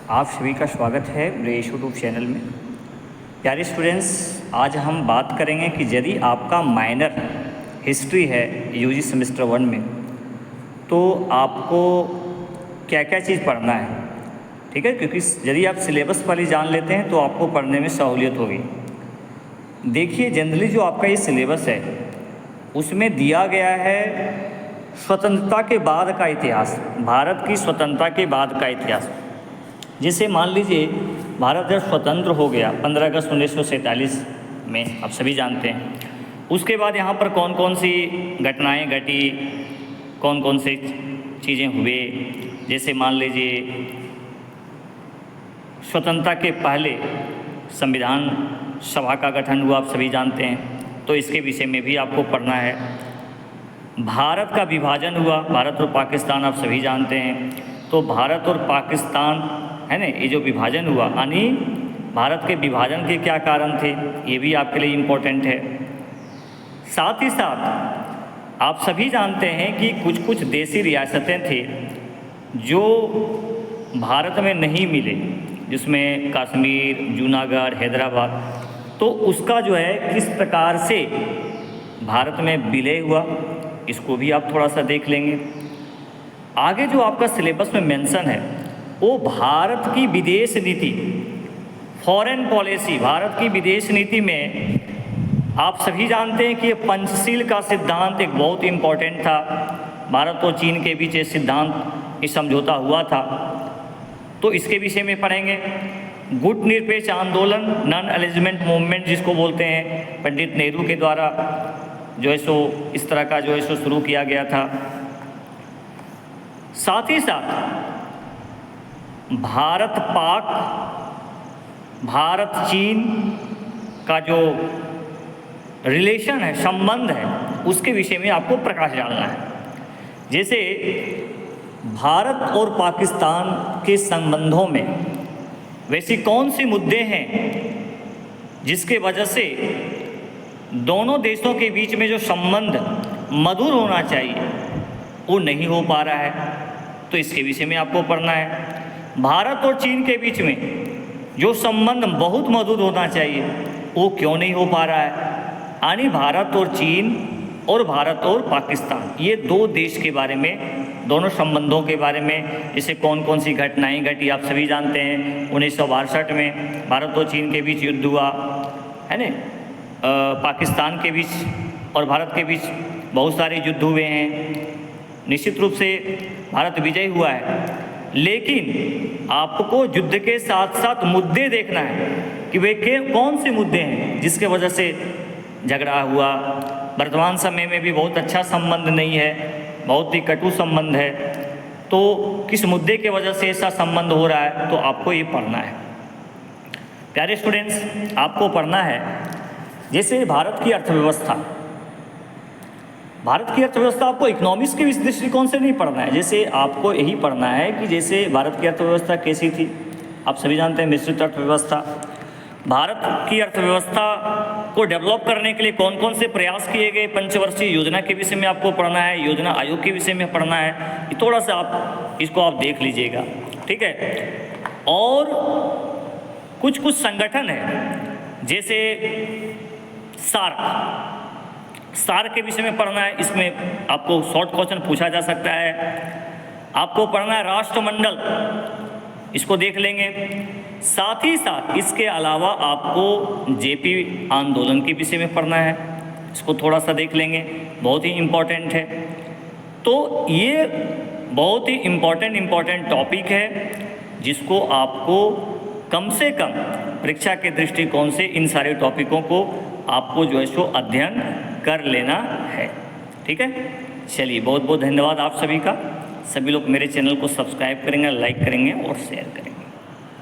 आप सभी का स्वागत है मेरे यूट्यूब चैनल में। प्यारे स्टूडेंट्स, आज हम बात करेंगे कि यदि आपका माइनर हिस्ट्री है यूजी सेमेस्टर 1 में, तो आपको क्या क्या चीज़ पढ़ना है। ठीक है, क्योंकि यदि आप सिलेबस वाली जान लेते हैं तो आपको पढ़ने में सहूलियत होगी। देखिए, जनरली जो आपका ये सिलेबस है उसमें दिया गया है स्वतंत्रता के बाद का इतिहास, भारत की स्वतंत्रता के बाद का इतिहास। जैसे मान लीजिए भारत जब स्वतंत्र हो गया 15 अगस्त 1947 में, आप सभी जानते हैं। उसके बाद यहाँ पर कौन कौन सी घटनाएं घटी, कौन कौन से चीज़ें हुए। जैसे मान लीजिए स्वतंत्रता के पहले संविधान सभा का गठन हुआ, आप सभी जानते हैं, तो इसके विषय में भी आपको पढ़ना है। भारत का विभाजन हुआ, भारत और पाकिस्तान, आप सभी जानते हैं। तो भारत और पाकिस्तान है ना, ये जो विभाजन हुआ, यानी भारत के विभाजन के क्या कारण थे, ये भी आपके लिए इम्पोर्टेंट है। साथ ही साथ आप सभी जानते हैं कि कुछ कुछ देसी रियासतें थे जो भारत में नहीं मिले, जिसमें कश्मीर, जूनागढ़, हैदराबाद, तो उसका जो है किस प्रकार से भारत में विलय हुआ, इसको भी आप थोड़ा सा देख लेंगे। आगे जो आपका सिलेबस में मेंशन है वो भारत की विदेश नीति, फॉरेन पॉलिसी, भारत की विदेश नीति में आप सभी जानते हैं कि ये पंचशील का सिद्धांत एक बहुत ही इम्पोर्टेंट था। भारत और चीन के बीच ये सिद्धांत, ये समझौता हुआ था, तो इसके विषय में पढ़ेंगे। गुट निरपेक्ष आंदोलन, नॉन अलिजमेंट मूवमेंट जिसको बोलते हैं, पंडित नेहरू के द्वारा जो है सो इस तरह का जो है सो शुरू किया गया था। साथ ही साथ भारत पाक, भारत चीन का जो रिलेशन है, संबंध है, उसके विषय में आपको प्रकाश डालना है। जैसे भारत और पाकिस्तान के संबंधों में वैसी कौन सी मुद्दे हैं जिसके वजह से दोनों देशों के बीच में जो संबंध मधुर होना चाहिए वो नहीं हो पा रहा है, तो इसके विषय में आपको पढ़ना है। भारत और चीन के बीच में जो संबंध बहुत मधुर होना चाहिए वो क्यों नहीं हो पा रहा है, यानी भारत और चीन और भारत और पाकिस्तान, ये दो देश के बारे में, दोनों संबंधों के बारे में, जैसे कौन कौन सी घटनाएं घटी, आप सभी जानते हैं। 1962 में भारत और चीन के बीच युद्ध हुआ है ना, पाकिस्तान के बीच और भारत के बीच बहुत सारे युद्ध हुए हैं। निश्चित रूप से भारत विजयी हुआ है, लेकिन आपको युद्ध के साथ साथ मुद्दे देखना है कि वे कौन से मुद्दे हैं जिसके वजह से झगड़ा हुआ। वर्तमान समय में भी बहुत अच्छा संबंध नहीं है, बहुत ही कटु संबंध है, तो किस मुद्दे के वजह से ऐसा संबंध हो रहा है, तो आपको ये पढ़ना है। प्यारे स्टूडेंट्स, आपको पढ़ना है जैसे भारत की अर्थव्यवस्था, भारत की अर्थव्यवस्था आपको इकोनॉमिक्स के दृष्टिकोण से नहीं पढ़ना है। जैसे आपको यही पढ़ना है कि जैसे भारत की अर्थव्यवस्था कैसी थी, आप सभी जानते हैं, मिश्रित अर्थव्यवस्था। भारत की अर्थव्यवस्था को डेवलप करने के लिए कौन कौन से प्रयास किए गए, पंचवर्षीय योजना के विषय में आपको पढ़ना है, योजना आयोग के विषय में पढ़ना है। ये थोड़ा सा आप इसको आप देख लीजिएगा, ठीक है। और कुछ कुछ संगठन है जैसे सार्क के विषय में पढ़ना है, इसमें आपको शॉर्ट क्वेश्चन पूछा जा सकता है। आपको पढ़ना है राष्ट्रमंडल, इसको देख लेंगे। साथ ही साथ इसके अलावा आपको जेपी आंदोलन के विषय में पढ़ना है, इसको थोड़ा सा देख लेंगे, बहुत ही इम्पोर्टेंट है। तो ये बहुत ही इम्पोर्टेंट टॉपिक है जिसको आपको कम से कम परीक्षा के दृष्टिकोण से इन सारे टॉपिकों को आपको जो है सो अध्ययन कर लेना है, ठीक है। चलिए, बहुत बहुत धन्यवाद आप सभी का। सभी लोग मेरे चैनल को सब्सक्राइब करेंगे, लाइक करेंगे और शेयर करेंगे।